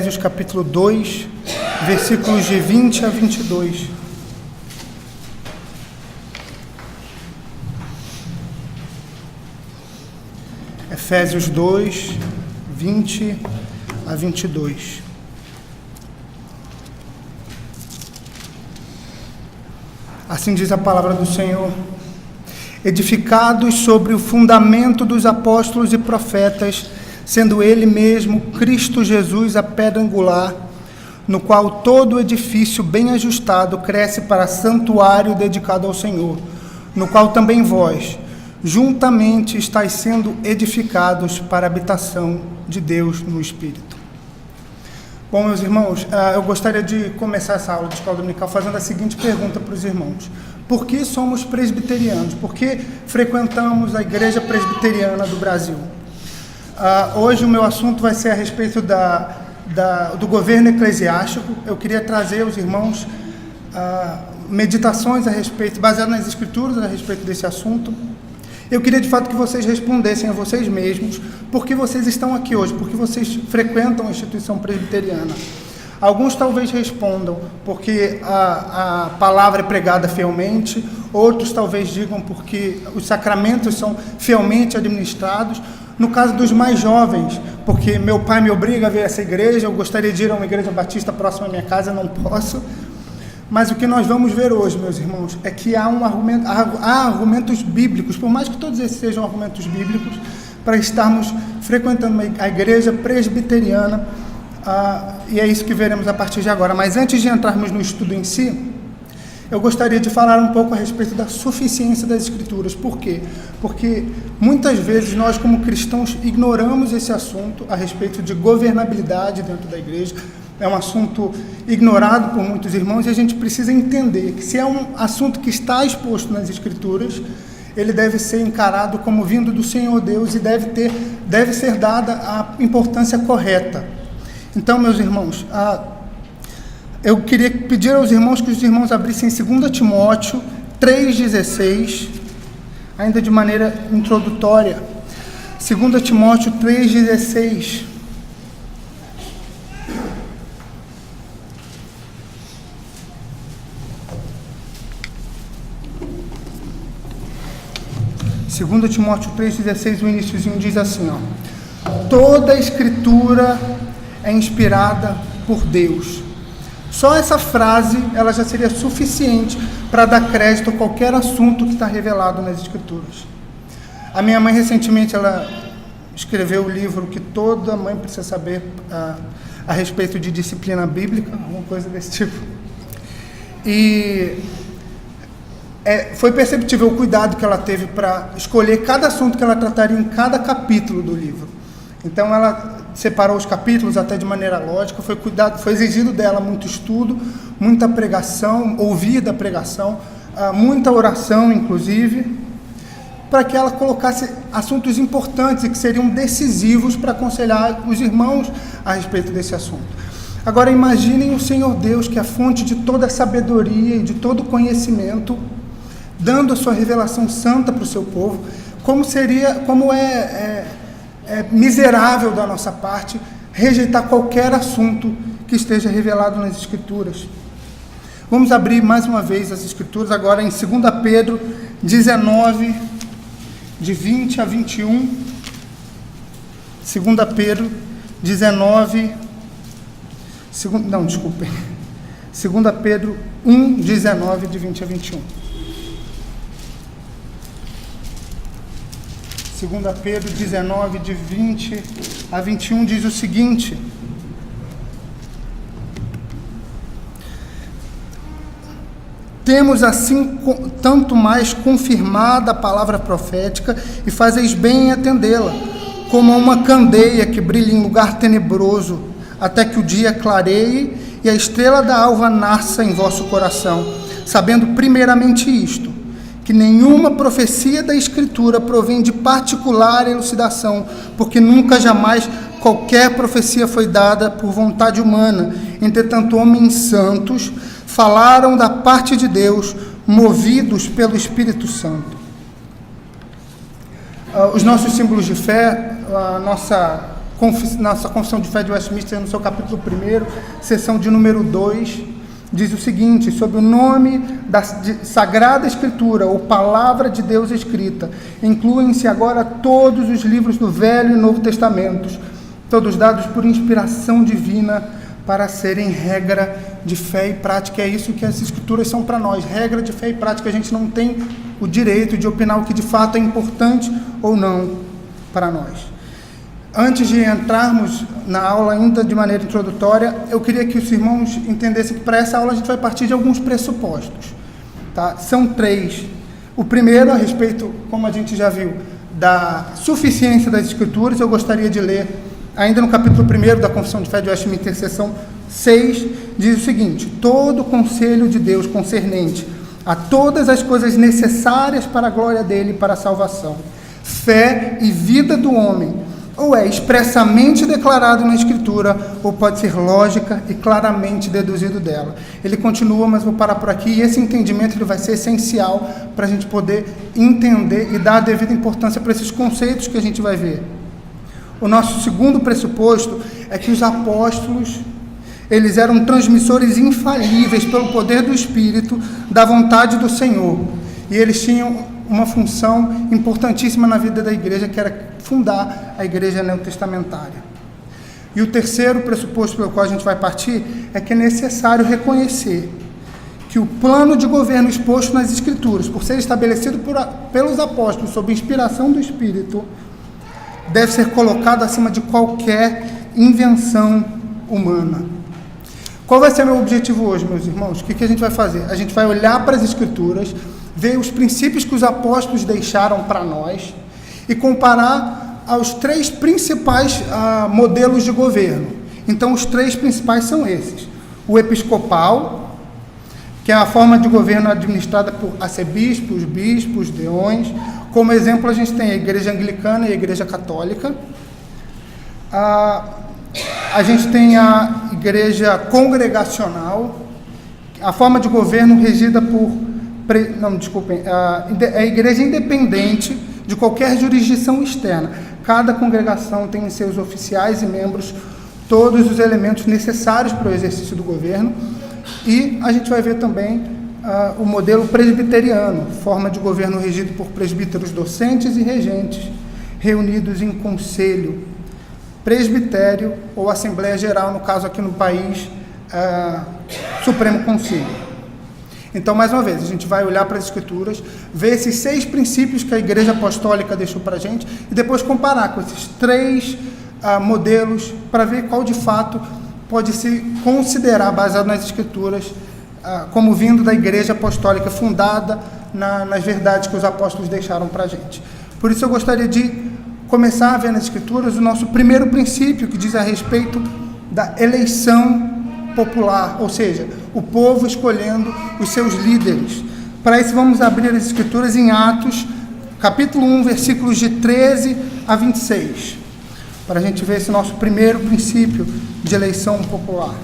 Efésios capítulo 2, versículos de 20 a 22. Efésios 2, 20 a 22. Assim diz a palavra do Senhor: edificados sobre o fundamento dos apóstolos e profetas, sendo ele mesmo, Cristo Jesus, a pedra angular, no qual todo edifício bem ajustado cresce para santuário dedicado ao Senhor, no qual também vós, juntamente, estáis sendo edificados para a habitação de Deus no Espírito. Bom, meus irmãos, eu gostaria de começar essa aula de escola dominical fazendo a seguinte pergunta para os irmãos: por que somos presbiterianos? Por que frequentamos a Igreja Presbiteriana do Brasil? Hoje o meu assunto vai ser a respeito do governo eclesiástico. Eu queria trazer aos irmãos meditações a respeito, baseadas nas Escrituras, a respeito desse assunto. Eu queria de fato que vocês respondessem a vocês mesmos por que vocês estão aqui hoje, por que vocês frequentam a instituição presbiteriana. Alguns talvez respondam porque a palavra é pregada fielmente, outros talvez digam porque os sacramentos são fielmente administrados. No caso dos mais jovens, porque meu pai me obriga a ver essa igreja, eu gostaria de ir a uma igreja batista próxima à minha casa, não posso. Mas o que nós vamos ver hoje, meus irmãos, é que há argumentos bíblicos, por mais que todos esses sejam argumentos bíblicos, para estarmos frequentando a igreja presbiteriana, e é isso que veremos a partir de agora. Mas antes de entrarmos no estudo em si, eu gostaria de falar um pouco a respeito da suficiência das Escrituras. Por quê? Porque muitas vezes nós, como cristãos, ignoramos esse assunto a respeito de governabilidade dentro da igreja. É um assunto ignorado por muitos irmãos e a gente precisa entender que, se é um assunto que está exposto nas Escrituras, ele deve ser encarado como vindo do Senhor Deus e deve ser dada a importância correta. Então, meus irmãos, eu queria pedir aos irmãos que os irmãos abrissem 2 Timóteo 3,16, ainda de maneira introdutória. 2 Timóteo 3,16. Segundo Timóteo 3,16, o iniciozinho diz assim, toda a Escritura é inspirada por Deus. Só essa frase, ela já seria suficiente para dar crédito a qualquer assunto que está revelado nas Escrituras. A minha mãe, recentemente, ela escreveu o livro que toda mãe precisa saber a respeito de disciplina bíblica, alguma coisa desse tipo. E foi perceptível o cuidado que ela teve para escolher cada assunto que ela trataria em cada capítulo do livro. Então, ela separou os capítulos até de maneira lógica, foi exigido dela muito estudo, muita pregação, ouvir da pregação, muita oração, inclusive, para que ela colocasse assuntos importantes e que seriam decisivos para aconselhar os irmãos a respeito desse assunto. Agora, imaginem o Senhor Deus, que é a fonte de toda a sabedoria e de todo o conhecimento, dando a sua revelação santa para o seu povo, como é miserável da nossa parte rejeitar qualquer assunto que esteja revelado nas Escrituras. Vamos abrir mais uma vez as Escrituras agora em 2 Pedro 19, de 20 a 21. 2 Pedro 19, 2 Pedro 1, 19, de 20 a 21. 2 Pedro 19, de 20 a 21, diz o seguinte: temos assim tanto mais confirmada a palavra profética, e fazeis bem em atendê-la, como a uma candeia que brilha em lugar tenebroso, até que o dia clareie e a estrela da alva nasça em vosso coração, sabendo primeiramente isto, que nenhuma profecia da Escritura provém de particular elucidação, porque nunca jamais qualquer profecia foi dada por vontade humana. Entretanto, homens santos falaram da parte de Deus, movidos pelo Espírito Santo. Os nossos símbolos de fé, a nossa nossa Confissão de Fé de Westminster, no seu capítulo 1, seção de número 2, diz o seguinte: sob o nome da Sagrada Escritura, ou Palavra de Deus escrita, incluem-se agora todos os livros do Velho e Novo Testamentos, todos dados por inspiração divina para serem regra de fé e prática. É isso que as Escrituras são para nós, regra de fé e prática. A gente não tem o direito de opinar o que de fato é importante ou não para nós. Antes de entrarmos na aula ainda de maneira introdutória, eu queria que os irmãos entendessem que para essa aula a gente vai partir de alguns pressupostos. Tá? São 3. O primeiro, a respeito, como a gente já viu, da suficiência das Escrituras. Eu gostaria de ler, ainda no capítulo 1 da Confissão de Fé de Westminster, seção 6, diz o seguinte: todo o conselho de Deus concernente a todas as coisas necessárias para a glória dele e para a salvação, fé e vida do homem, ou é expressamente declarado na Escritura, ou pode ser lógica e claramente deduzido dela. Ele continua, mas vou parar por aqui, e esse entendimento ele vai ser essencial para a gente poder entender e dar a devida importância para esses conceitos que a gente vai ver. O nosso segundo pressuposto é que os apóstolos, eles eram transmissores infalíveis pelo poder do Espírito da vontade do Senhor, e eles tinham uma função importantíssima na vida da igreja, que era fundar a igreja neotestamentária. E o terceiro pressuposto pelo qual a gente vai partir é que é necessário reconhecer que o plano de governo exposto nas Escrituras, por ser estabelecido pelos apóstolos sob inspiração do Espírito, deve ser colocado acima de qualquer invenção humana. Qual vai ser meu objetivo hoje, meus irmãos? O que a gente vai fazer? A gente vai olhar para as Escrituras, ver os princípios que os apóstolos deixaram para nós e comparar aos 3 principais modelos de governo. Então, os 3 principais são esses: o episcopal, que é a forma de governo administrada por arcebispos, bispos, deões. Como exemplo, a gente tem a igreja anglicana e a igreja católica. A gente tem a igreja congregacional, a forma de governo regida por é a igreja independente de qualquer jurisdição externa. Cada congregação tem em seus oficiais e membros todos os elementos necessários para o exercício do governo. E a gente vai ver também o modelo presbiteriano, forma de governo regido por presbíteros docentes e regentes, reunidos em conselho, presbitério ou Assembleia Geral, no caso aqui no país, Supremo Conselho. Então, mais uma vez, a gente vai olhar para as Escrituras, ver esses 6 princípios que a Igreja Apostólica deixou para a gente e depois comparar com esses 3 modelos para ver qual de fato pode se considerar, baseado nas Escrituras, como vindo da Igreja Apostólica, fundada nas verdades que os apóstolos deixaram para a gente. Por isso eu gostaria de começar a ver nas Escrituras o nosso primeiro princípio, que diz a respeito da eleição popular, ou seja, o povo escolhendo os seus líderes. Para isso vamos abrir as Escrituras em Atos, capítulo 1, versículos de 13 a 26, para a gente ver esse nosso primeiro princípio de eleição popular.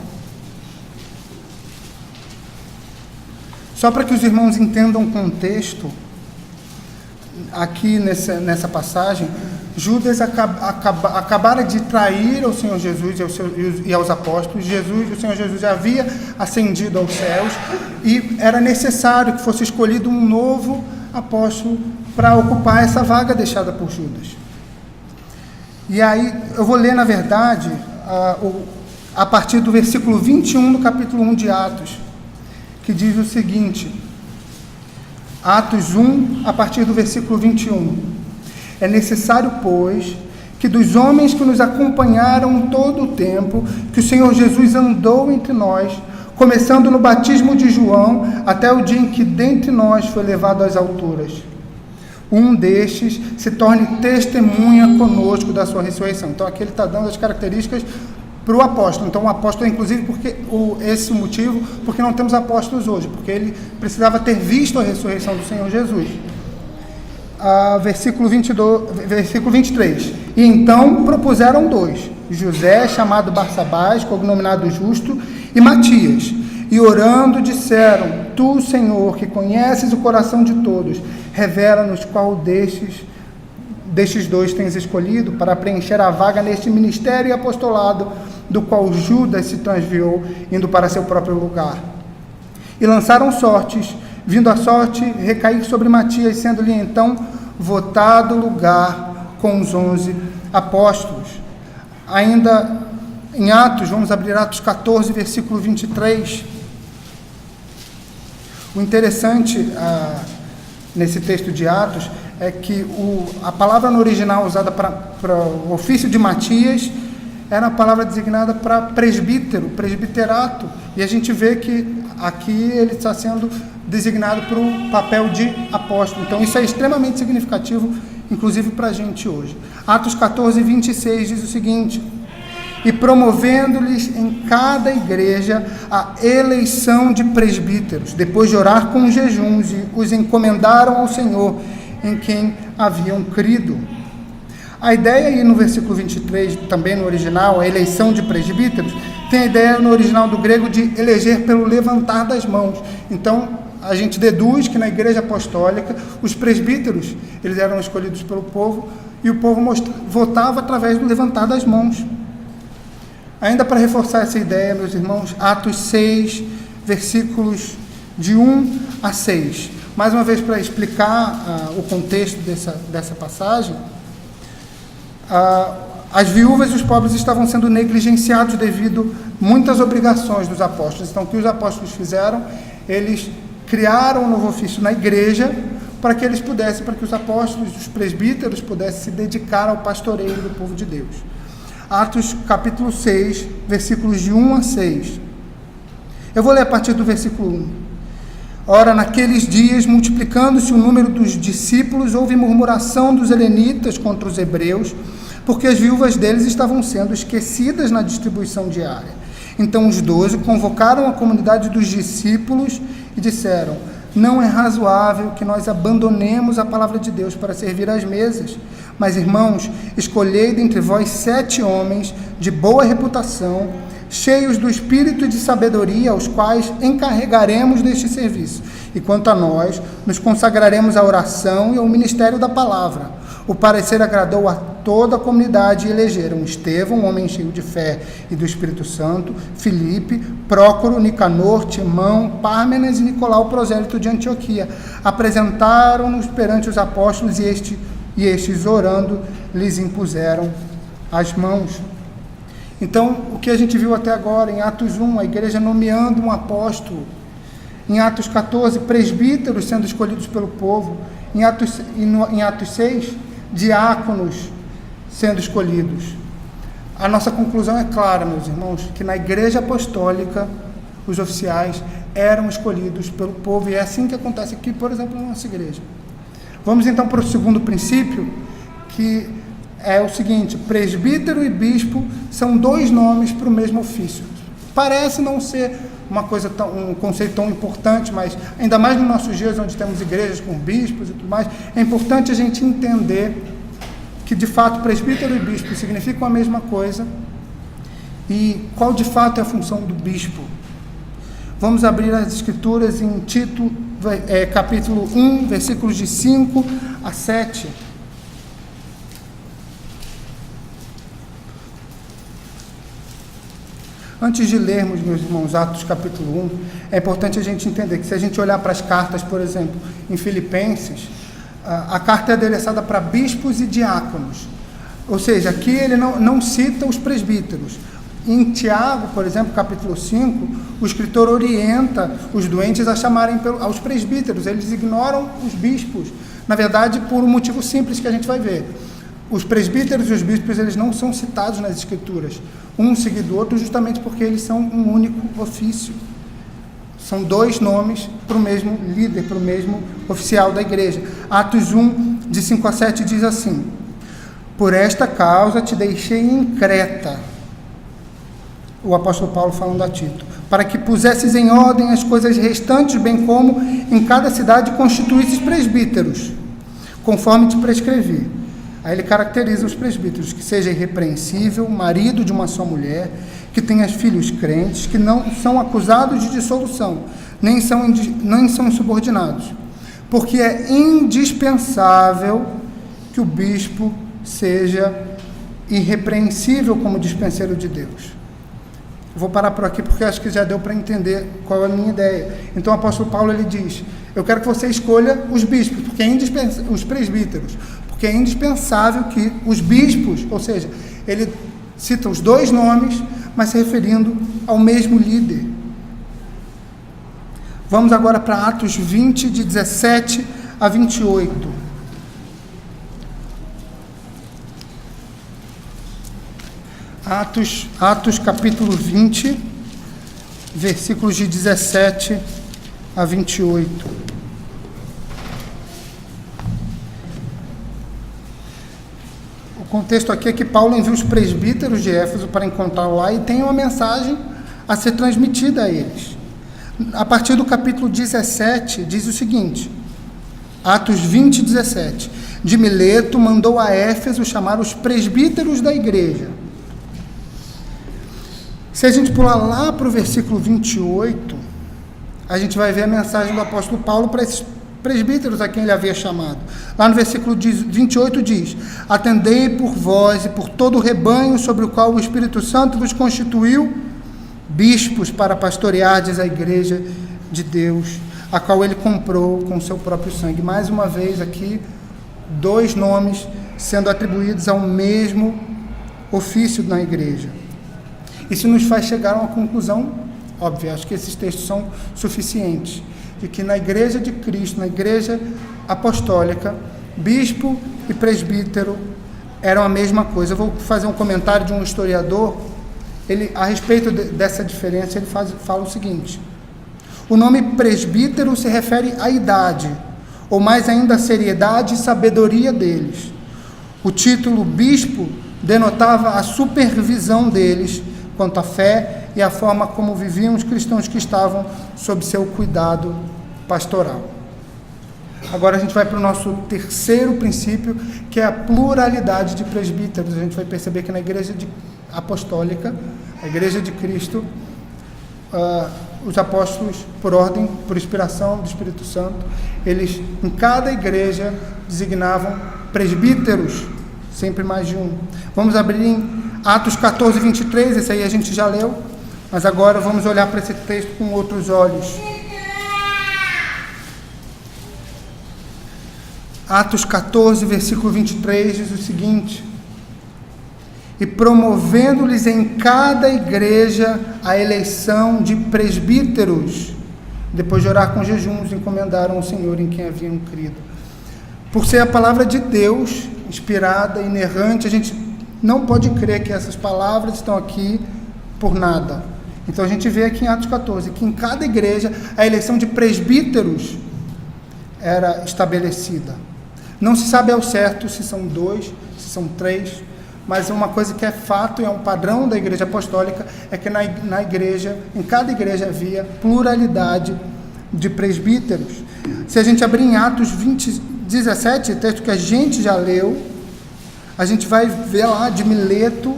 Só para que os irmãos entendam o contexto, aqui nessa passagem, Judas acabara de trair ao Senhor Jesus e aos apóstolos. O Senhor Jesus já havia ascendido aos céus e era necessário que fosse escolhido um novo apóstolo para ocupar essa vaga deixada por Judas. E aí eu vou ler, na verdade, a partir do versículo 21 do capítulo 1 de Atos, que diz o seguinte: Atos 1, a partir do versículo 21. É necessário, pois, que dos homens que nos acompanharam todo o tempo que o Senhor Jesus andou entre nós, começando no batismo de João, até o dia em que dentre nós foi levado às alturas, um destes se torne testemunha conosco da sua ressurreição. Então aqui ele está dando as características para o apóstolo. Então o apóstolo, inclusive, esse motivo, porque não temos apóstolos hoje, porque ele precisava ter visto a ressurreição do Senhor Jesus. Versículo 23. E então propuseram 2, José, chamado Barsabás, cognominado Justo, e Matias, e orando disseram: Tu, Senhor, que conheces o coração de todos, revela-nos qual destes destes dois tens escolhido para preencher a vaga neste ministério e apostolado, do qual Judas se transviou, indo para seu próprio lugar. E lançaram sortes, vindo a sorte recair sobre Matias, sendo-lhe então votado lugar com os 11 apóstolos. Ainda em Atos, vamos abrir Atos 14, versículo 23. O interessante nesse texto de Atos é que a palavra no original usada para o ofício de Matias era a palavra designada para presbítero, presbiterato, e a gente vê que aqui ele está sendo designado para o papel de apóstolo. Então isso é extremamente significativo, inclusive para a gente hoje. Atos 14, 26 diz o seguinte: e promovendo-lhes em cada igreja a eleição de presbíteros, depois de orar com jejuns, e os encomendaram ao Senhor, em quem haviam crido. A ideia aí no versículo 23, também no original, a eleição de presbíteros, tem a ideia no original do grego de eleger pelo levantar das mãos. Então, a gente deduz que na igreja apostólica, os presbíteros, eles eram escolhidos pelo povo, e o povo votava através do levantar das mãos. Ainda para reforçar essa ideia, meus irmãos, Atos 6, versículos de 1 a 6. Mais uma vez, para explicar o contexto dessa passagem, as viúvas e os pobres estavam sendo negligenciados devido a muitas obrigações dos apóstolos. Então, o que os apóstolos fizeram? Eles criaram um novo ofício na igreja para que os apóstolos, os presbíteros, pudessem se dedicar ao pastoreio do povo de Deus. Atos capítulo 6, versículos de 1 a 6. Eu vou ler a partir do versículo 1. Ora, naqueles dias, multiplicando-se o número dos discípulos, houve murmuração dos helenitas contra os hebreus, porque as viúvas deles estavam sendo esquecidas na distribuição diária. Então os 12 convocaram a comunidade dos discípulos e disseram: não é razoável que nós abandonemos a palavra de Deus para servir às mesas. Mas, irmãos, escolhei dentre vós 7 homens de boa reputação, cheios do espírito e de sabedoria, aos quais encarregaremos deste serviço. E quanto a nós, nos consagraremos à oração e ao ministério da palavra. O parecer agradou a toda a comunidade e elegeram Estevão, um homem cheio de fé e do Espírito Santo, Filipe, Prócoro, Nicanor, Timão, Pármenas e Nicolau, prosélito de Antioquia. Apresentaram-nos perante os apóstolos e estes, orando, lhes impuseram as mãos. Então, o que a gente viu até agora, em Atos 1, a igreja nomeando um apóstolo. Em Atos 14, presbíteros sendo escolhidos pelo povo. Em Atos 6, diáconos sendo escolhidos. A nossa conclusão é clara, meus irmãos, que na igreja apostólica, os oficiais eram escolhidos pelo povo, e é assim que acontece aqui, por exemplo, na nossa igreja. Vamos então para o segundo princípio, que é o seguinte: presbítero e bispo são 2 nomes para o mesmo ofício. Parece não ser um conceito tão importante, mas ainda mais nos nossos dias, onde temos igrejas com bispos e tudo mais, é importante a gente entender que de fato presbítero e bispo significam a mesma coisa, e qual de fato é a função do bispo. Vamos abrir as escrituras em Tito, capítulo 1, versículos de 5 a 7. Antes de lermos, meus irmãos, Atos capítulo 1, é importante a gente entender que se a gente olhar para as cartas, por exemplo, em Filipenses, a carta é endereçada para bispos e diáconos. Ou seja, aqui ele não cita os presbíteros. Em Tiago, por exemplo, capítulo 5, o escritor orienta os doentes a chamarem aos presbíteros. Eles ignoram os bispos, na verdade, por um motivo simples que a gente vai ver. Os presbíteros e os bispos, eles não são citados nas escrituras, um seguido do outro, justamente porque eles são um único ofício. São 2 nomes para o mesmo líder, para o mesmo oficial da igreja. Atos 1, de 5 a 7, diz assim: por esta causa te deixei em Creta, o apóstolo Paulo falando a Tito, para que pusesses em ordem as coisas restantes, bem como em cada cidade constituísses presbíteros, conforme te prescrevi. Aí ele caracteriza os presbíteros: que seja irrepreensível, marido de uma só mulher, que tenha filhos crentes, que não são acusados de dissolução, nem são insubordinados, porque é indispensável que o bispo seja irrepreensível como dispenseiro de Deus. Vou parar por aqui porque acho que já deu para entender qual é a minha ideia. Então o apóstolo Paulo ele diz: eu quero que você escolha os bispos, porque os presbíteros, porque é indispensável que os bispos, ou seja, ele cita os dois nomes, mas se referindo ao mesmo líder. Vamos agora para Atos 20, de 17 a 28. Atos capítulo 20, versículos de 17 a 28. O contexto aqui é que Paulo envia os presbíteros de Éfeso para encontrá-lo lá e tem uma mensagem a ser transmitida a eles. A partir do capítulo 17, diz o seguinte, Atos 20, 17. De Mileto mandou a Éfeso chamar os presbíteros da igreja. Se a gente pular lá para o versículo 28, a gente vai ver a mensagem do apóstolo Paulo para esses presbíteros a quem ele havia chamado. Lá no versículo 28 diz: atendei por vós e por todo o rebanho sobre o qual o Espírito Santo vos constituiu bispos para pastoreardes a igreja de Deus, a qual ele comprou com seu próprio sangue. Mais uma vez aqui, dois nomes sendo atribuídos ao mesmo ofício na igreja. Isso nos faz chegar a uma conclusão óbvia, acho que esses textos são suficientes, de que na igreja de Cristo, na igreja apostólica, bispo e presbítero eram a mesma coisa. Eu vou fazer um comentário de um historiador, a respeito dessa diferença, ele fala o seguinte: o nome presbítero se refere à idade, ou mais ainda à seriedade e sabedoria deles. O título bispo denotava a supervisão deles quanto à fé e a forma como viviam os cristãos que estavam sob seu cuidado pastoral. Agora a gente vai para o nosso terceiro princípio, que é a pluralidade de presbíteros. A gente vai perceber que na igreja apostólica, a igreja de Cristo, os apóstolos, por ordem, por inspiração do Espírito Santo, eles em cada igreja designavam presbíteros, sempre mais de um. Vamos abrir em Atos 14, 23, esse aí a gente já leu, mas agora vamos olhar para esse texto com outros olhos. Atos 14, versículo 23, diz o seguinte: e promovendo-lhes em cada igreja a eleição de presbíteros, depois de orar com jejuns, encomendaram ao Senhor em quem haviam crido. Por ser a palavra de Deus, inspirada, inerrante, a gente não pode crer que essas palavras estão aqui por nada. Então a gente vê aqui em Atos 14, que em cada igreja a eleição de presbíteros era estabelecida. Não se sabe ao certo se são 2, se são 3, mas uma coisa que é fato e é um padrão da igreja apostólica é que na igreja, em cada igreja havia pluralidade de presbíteros. Se a gente abrir em Atos 20, 17, texto que a gente já leu, a gente vai ver lá de Mileto,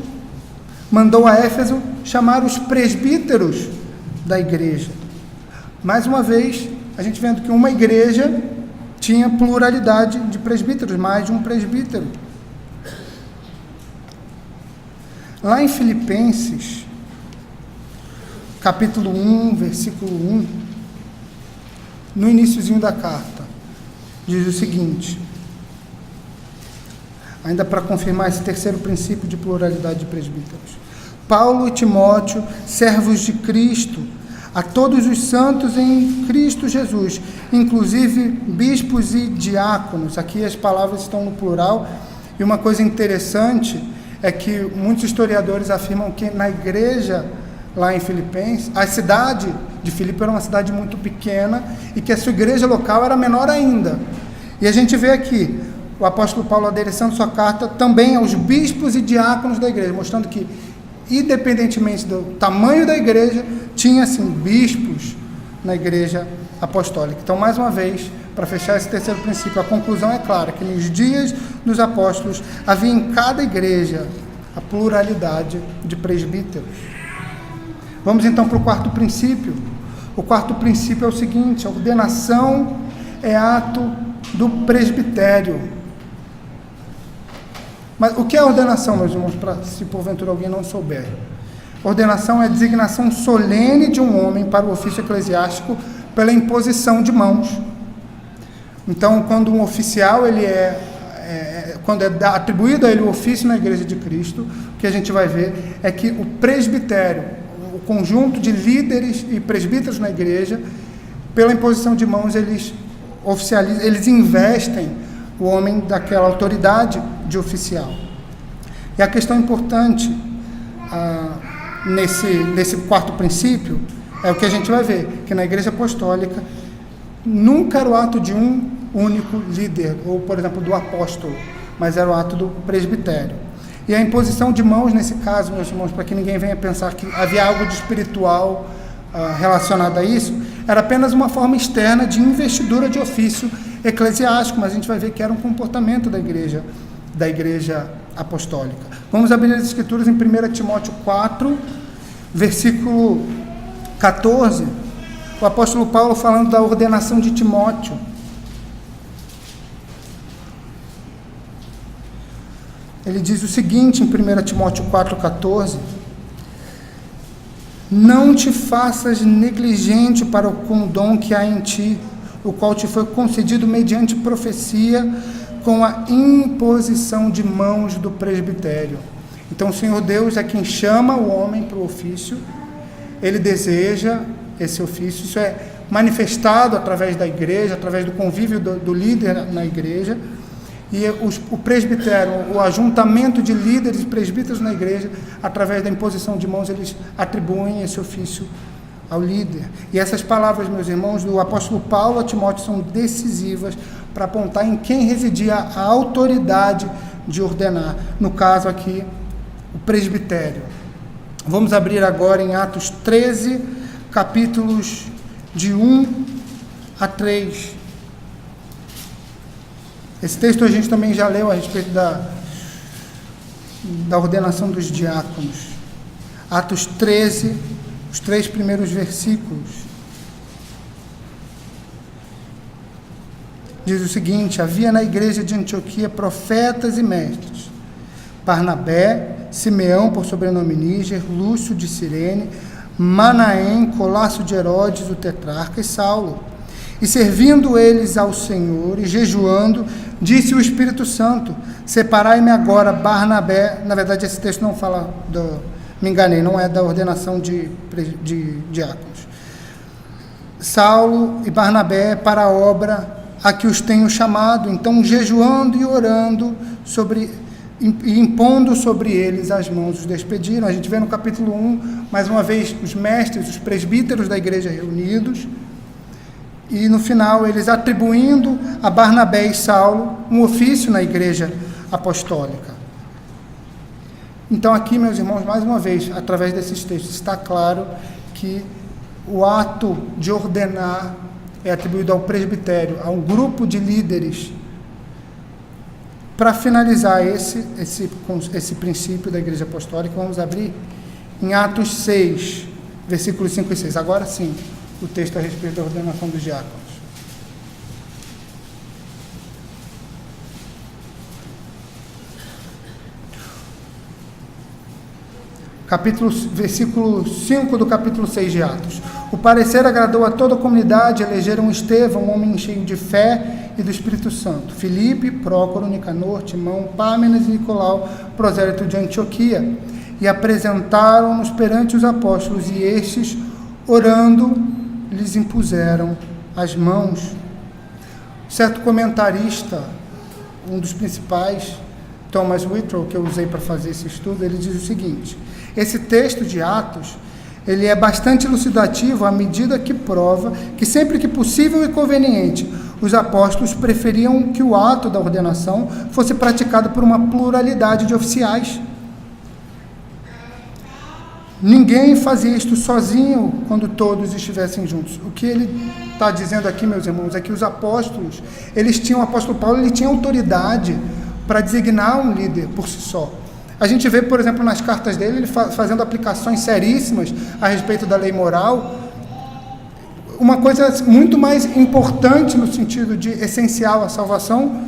mandou a Éfeso chamar os presbíteros da igreja. Mais uma vez, a gente vendo que uma igreja tinha pluralidade de presbíteros, mais de um presbítero. Lá em Filipenses, capítulo 1, versículo 1, no iniciozinho da carta, diz o seguinte, ainda para confirmar esse terceiro princípio de pluralidade de presbíteros: Paulo e Timóteo, servos de Cristo, a todos os santos em Cristo Jesus, inclusive bispos e diáconos. Aqui as palavras estão no plural, e uma coisa interessante é que muitos historiadores afirmam que na igreja lá em Filipenses, a cidade de Filipe era uma cidade muito pequena e que a sua igreja local era menor ainda. E a gente vê aqui o apóstolo Paulo adereçando sua carta também aos bispos e diáconos da igreja, mostrando que, independentemente do tamanho da igreja, tinha sim bispos na igreja apostólica. Então, mais uma vez, para fechar esse terceiro princípio, a conclusão é clara, que nos dias dos apóstolos havia em cada igreja a pluralidade de presbíteros. Vamos então para o quarto princípio. O quarto princípio é o seguinte: a ordenação é ato do presbitério. Mas o que é ordenação, meus irmãos, se porventura alguém não souber? Ordenação é a designação solene de um homem para o ofício eclesiástico pela imposição de mãos. Então, quando um oficial, quando é atribuído a ele o ofício na Igreja de Cristo, o que a gente vai ver é que o presbitério, o conjunto de líderes e presbíteros na igreja, pela imposição de mãos, eles oficializam, eles investem o homem daquela autoridade de oficial. E a questão importante nesse quarto princípio é o que a gente vai ver, que na Igreja Apostólica nunca era o ato de um único líder, ou, por exemplo, do apóstolo, mas era o ato do presbitério. E a imposição de mãos, nesse caso, meus irmãos, para que ninguém venha pensar que havia algo de espiritual relacionado a isso, era apenas uma forma externa de investidura de ofício eclesiástico, mas a gente vai ver que era um comportamento da igreja apostólica. Vamos abrir as Escrituras em 1 Timóteo 4, versículo 14, o apóstolo Paulo falando da ordenação de Timóteo. Ele diz o seguinte em 1 Timóteo 4,14: não te faças negligente para com o dom que há em ti, o qual te foi concedido mediante profecia, com a imposição de mãos do presbitério. Então o Senhor Deus é quem chama o homem para o ofício, ele deseja esse ofício, isso é manifestado através da igreja, através do convívio do líder na igreja, e o presbitério, o ajuntamento de líderes e presbíteros na igreja, através da imposição de mãos, eles atribuem esse ofício ao líder. E essas palavras, meus irmãos, do apóstolo Paulo a Timóteo são decisivas para apontar em quem residia a autoridade de ordenar, no caso aqui, o presbitério. Vamos abrir agora em Atos 13, capítulos de 1 a 3. Esse texto a gente também já leu a respeito da ordenação dos diáconos. Atos 13, os 3 primeiros versículos. Diz o seguinte: havia na igreja de Antioquia profetas e mestres: Barnabé, Simeão, por sobrenome Níger, Lúcio de Cirene, Manaém, Colasso de Herodes, o tetrarca, e Saulo. E servindo eles ao Senhor e jejuando, disse o Espírito Santo: separai-me agora Barnabé. Na verdade, esse texto não fala me enganei, não é da ordenação de diáconos. Saulo e Barnabé para a obra a que os tenho chamado. Então, jejuando e orando e impondo sobre eles as mãos, os despediram. A gente vê no capítulo 1, mais uma vez, os mestres, os presbíteros da igreja reunidos, e no final eles atribuindo a Barnabé e Saulo um ofício na igreja apostólica. Então aqui, meus irmãos, mais uma vez, através desses textos, está claro que o ato de ordenar é atribuído ao presbitério, a um grupo de líderes. Para finalizar esse princípio da igreja apostólica, vamos abrir em Atos 6, versículos 5 e 6. Agora sim, o texto a respeito da ordenação dos diáconos. Versículo 5 do capítulo 6 de Atos. O parecer agradou a toda a comunidade, elegeram Estevão, um homem cheio de fé e do Espírito Santo, Filipe, Prócoro, Nicanor, Timão, Pâmenas e Nicolau, prosélito de Antioquia, e apresentaram-nos perante os apóstolos, e estes, orando, lhes impuseram as mãos. Certo comentarista, um dos principais, Thomas Whitlow, que eu usei para fazer esse estudo, ele diz o seguinte: esse texto de Atos, ele é bastante elucidativo à medida que prova que sempre que possível e conveniente, os apóstolos preferiam que o ato da ordenação fosse praticado por uma pluralidade de oficiais. Ninguém fazia isto sozinho quando todos estivessem juntos. O que ele está dizendo aqui, meus irmãos, é que os apóstolos, o apóstolo Paulo, ele tinha autoridade para designar um líder por si só. A gente vê, por exemplo, nas cartas dele, ele fazendo aplicações seríssimas a respeito da lei moral, uma coisa muito mais importante no sentido de essencial à salvação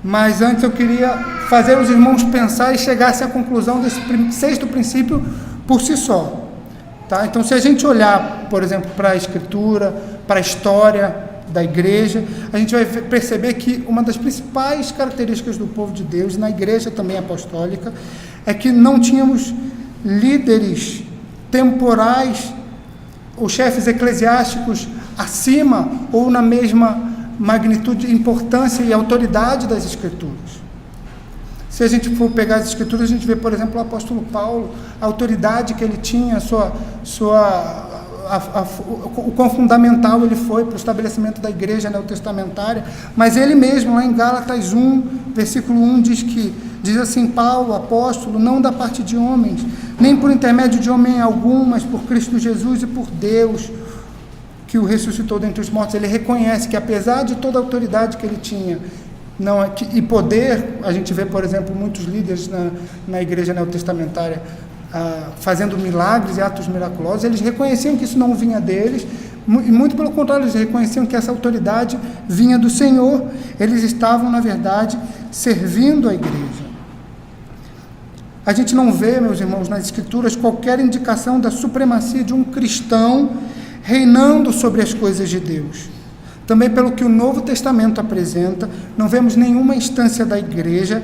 Mas antes eu queria fazer os irmãos pensar e chegassem à conclusão desse sexto princípio por si só. Tá? Então, se a gente olhar, por exemplo, para a Escritura, para a história da igreja, a gente vai perceber que uma das principais características do povo de Deus, na igreja também apostólica, é que não tínhamos líderes temporais ou chefes eclesiásticos acima ou na mesma magnitude, importância e autoridade das Escrituras. Se a gente for pegar as Escrituras, a gente vê, por exemplo, o apóstolo Paulo, a autoridade que ele tinha, o quão fundamental ele foi para o estabelecimento da igreja neotestamentária, mas ele mesmo, lá em Gálatas 1, versículo 1, diz assim: Paulo, apóstolo, não da parte de homens, nem por intermédio de homem algum, mas por Cristo Jesus e por Deus, que o ressuscitou dentre os mortos. Ele reconhece que, apesar de toda a autoridade que ele tinha, e poder, a gente vê, por exemplo, muitos líderes na igreja neotestamentária fazendo milagres e atos miraculosos, eles reconheciam que isso não vinha deles, e muito pelo contrário, eles reconheciam que essa autoridade vinha do Senhor. Eles estavam, na verdade, servindo a igreja. A gente não vê, meus irmãos, nas Escrituras qualquer indicação da supremacia de um cristão reinando sobre as coisas de Deus. Também, pelo que o Novo Testamento apresenta, não vemos nenhuma instância da igreja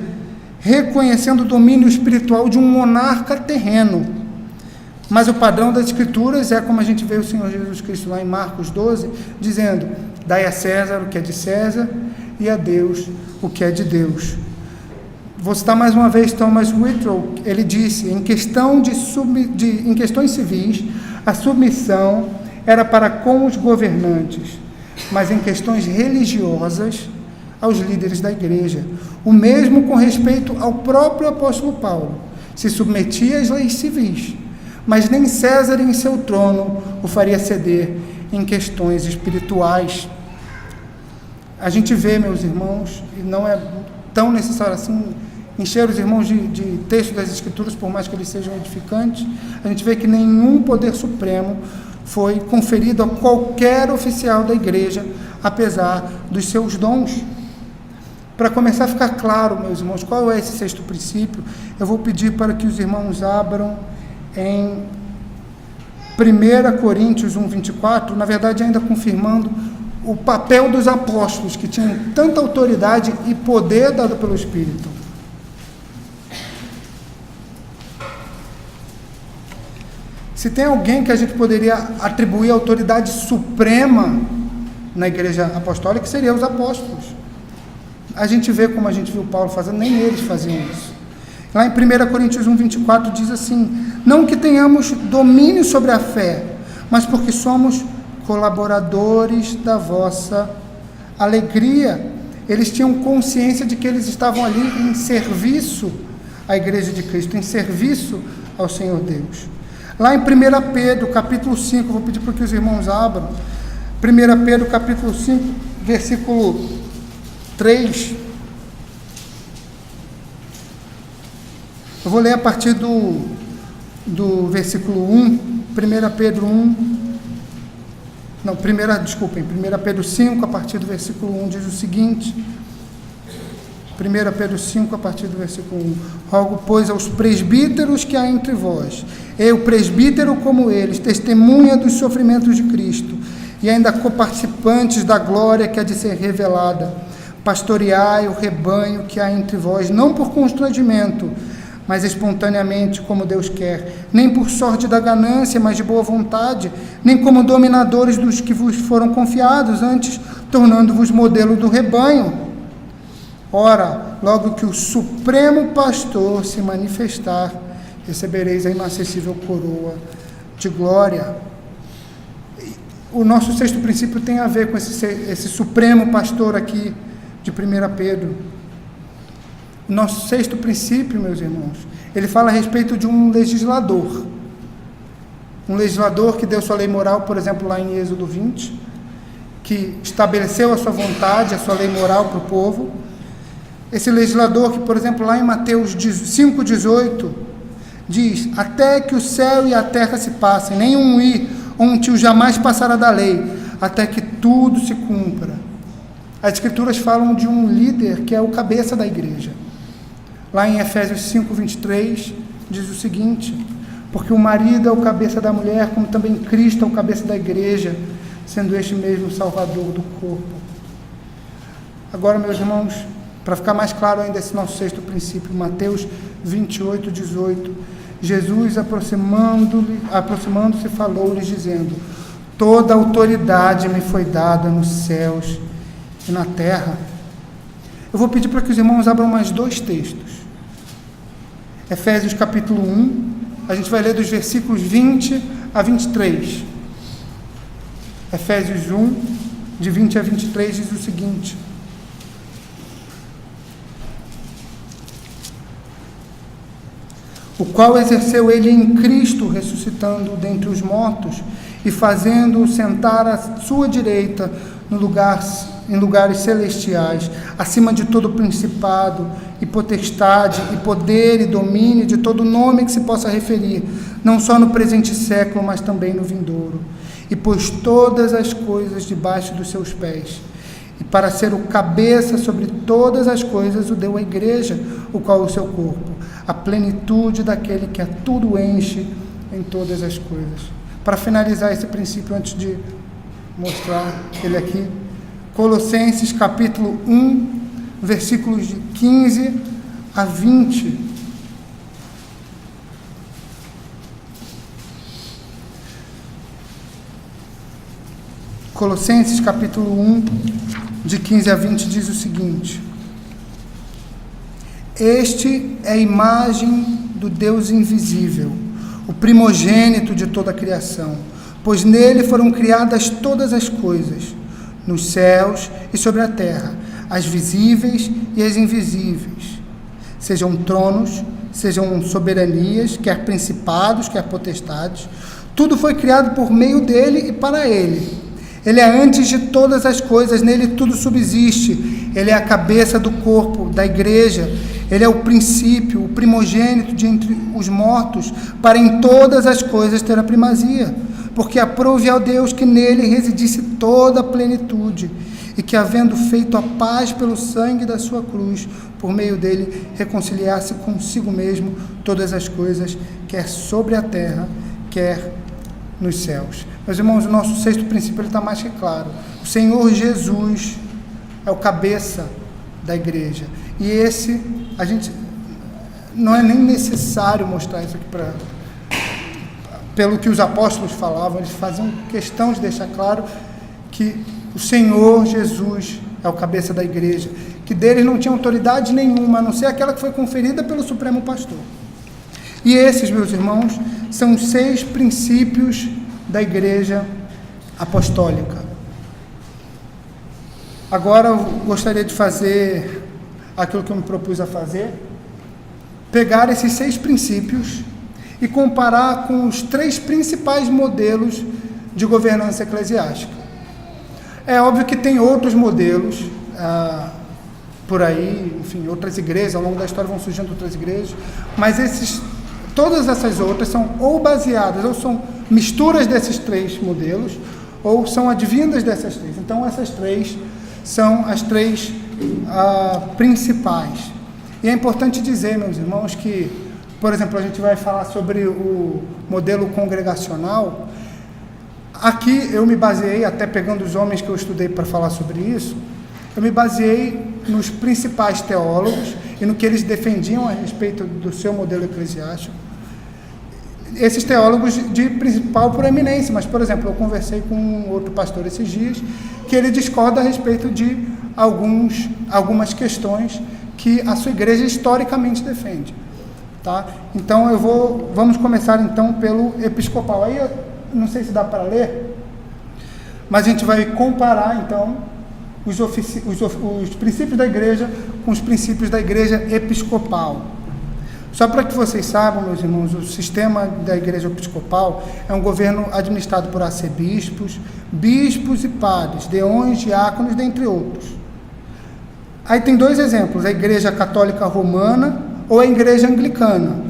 reconhecendo o domínio espiritual de um monarca terreno. Mas o padrão das Escrituras é como a gente vê o Senhor Jesus Cristo lá em Marcos 12, dizendo: dai a César o que é de César e a Deus o que é de Deus. Vou citar mais uma vez Thomas Whitlow. Ele disse: em questões civis, a submissão era para com os governantes, mas em questões religiosas, aos líderes da igreja. O mesmo com respeito ao próprio apóstolo Paulo. Se submetia às leis civis, mas nem César em seu trono o faria ceder em questões espirituais. A gente vê, meus irmãos, e não é tão necessário assim encher os irmãos de textos das Escrituras, por mais que eles sejam edificantes, a gente vê que nenhum poder supremo foi conferido a qualquer oficial da igreja, apesar dos seus dons. Para começar a ficar claro, meus irmãos, qual é esse sexto princípio, eu vou pedir para que os irmãos abram em 1 Coríntios 1:24, na verdade ainda confirmando o papel dos apóstolos, que tinham tanta autoridade e poder dado pelo Espírito. Se tem alguém que a gente poderia atribuir autoridade suprema na igreja apostólica, seriam os apóstolos. A gente vê como a gente viu Paulo fazendo, nem eles faziam isso. Lá em 1 Coríntios 1:24 diz assim: não que tenhamos domínio sobre a fé, mas porque somos colaboradores da vossa alegria. Eles tinham consciência de que eles estavam ali em serviço à igreja de Cristo, em serviço ao Senhor Deus. Lá em 1 Pedro, capítulo 5, vou pedir para que os irmãos abram. 1 Pedro, capítulo 5, versículo 3. Eu vou ler a partir do versículo 1. 1 Pedro 1. Não, 1 Pedro 5, a partir do versículo 1, diz o seguinte. 1 Pedro 5, a partir do versículo 1. Rogo, pois, aos presbíteros que há entre vós, eu, presbítero como eles, testemunha dos sofrimentos de Cristo, e ainda coparticipantes da glória que há de ser revelada, pastoreai o rebanho que há entre vós, não por constrangimento, mas espontaneamente, como Deus quer, nem por sorte da ganância, mas de boa vontade, nem como dominadores dos que vos foram confiados, antes tornando-vos modelo do rebanho. Ora, logo que o Supremo Pastor se manifestar, recebereis a inacessível coroa de glória. O nosso sexto princípio tem a ver com esse Supremo Pastor aqui de 1 Pedro. O nosso sexto princípio, meus irmãos, ele fala a respeito de um legislador. Um legislador que deu sua lei moral, por exemplo, lá em Êxodo 20, que estabeleceu a sua vontade, a sua lei moral para o povo. Esse legislador que, por exemplo, lá em Mateus 5,18, diz: até que o céu e a terra se passem, nem um i ou um tio jamais passará da lei, até que tudo se cumpra. As Escrituras falam de um líder que é o cabeça da igreja. Lá em Efésios 5:23, diz o seguinte: porque o marido é o cabeça da mulher, como também Cristo é o cabeça da igreja, sendo este mesmo o salvador do corpo. Agora, meus irmãos, para ficar mais claro ainda esse nosso sexto princípio, Mateus 28:18, Jesus aproximando-se falou-lhes dizendo: toda autoridade me foi dada nos céus e na terra. Eu vou pedir para que os irmãos abram mais dois textos. Efésios capítulo 1, a gente vai ler dos versículos 20 a 23. Efésios 1, de 20 a 23, diz o seguinte: o qual exerceu ele em Cristo, ressuscitando dentre os mortos e fazendo-o sentar à sua direita em lugares celestiais, acima de todo principado e potestade e poder e domínio, de todo nome que se possa referir, não só no presente século, mas também no vindouro. E pôs todas as coisas debaixo dos seus pés. E para ser o cabeça sobre todas as coisas, o deu à igreja, o qual é o seu corpo, a plenitude daquele que a tudo enche em todas as coisas. Para finalizar esse princípio, antes de mostrar ele aqui, Colossenses capítulo 1, versículos de 15 a 20. Colossenses capítulo 1, de 15 a 20, diz o seguinte: este é a imagem do Deus invisível, o primogênito de toda a criação, pois nele foram criadas todas as coisas, nos céus e sobre a terra, as visíveis e as invisíveis, sejam tronos, sejam soberanias, quer principados, quer potestades, tudo foi criado por meio dele e para ele. Ele é antes de todas as coisas, nele tudo subsiste, ele é a cabeça do corpo, da igreja, ele é o princípio, o primogênito de entre os mortos, para em todas as coisas ter a primazia, porque aprove ao Deus que nele residisse toda a plenitude, e que, havendo feito a paz pelo sangue da sua cruz, por meio dele reconciliasse consigo mesmo todas as coisas, quer sobre a terra, quer nos céus. Meus irmãos, o nosso sexto princípio está mais que claro. O Senhor Jesus é o cabeça da igreja. E esse, a gente, não é nem necessário mostrar isso aqui pelo que os apóstolos falavam, eles faziam questão de deixar claro que o Senhor Jesus é o cabeça da igreja, que deles não tinha autoridade nenhuma, a não ser aquela que foi conferida pelo Supremo Pastor. E esses, meus irmãos, são os 6 princípios da igreja apostólica. Agora eu gostaria de fazer aquilo que eu me propus a fazer, pegar esses 6 princípios e comparar com os 3 principais modelos de governança eclesiástica. É óbvio que tem outros modelos por aí, enfim, outras igrejas, ao longo da história vão surgindo outras igrejas, mas todas essas outras são ou baseadas, ou são misturas desses 3 modelos, ou são advindas dessas 3. Então, essas 3 são as 3 principais. E é importante dizer, meus irmãos, que, por exemplo, a gente vai falar sobre o modelo congregacional. Aqui eu me baseei, até pegando os homens que eu estudei para falar sobre isso, eu me baseei nos principais teólogos e no que eles defendiam a respeito do seu modelo eclesiástico. Esses teólogos de principal proeminência, mas, por exemplo, eu conversei com um outro pastor esses dias, que ele discorda a respeito de algumas questões que a sua igreja historicamente defende. Tá? Então, vamos começar então pelo episcopal. Aí, eu não sei se dá para ler, mas a gente vai comparar então os princípios da igreja com os princípios da igreja episcopal. Só para que vocês saibam, meus irmãos, o sistema da igreja episcopal é um governo administrado por arcebispos, bispos e padres, deões, diáconos, dentre outros. Aí tem 2 exemplos, a igreja católica romana ou a igreja anglicana.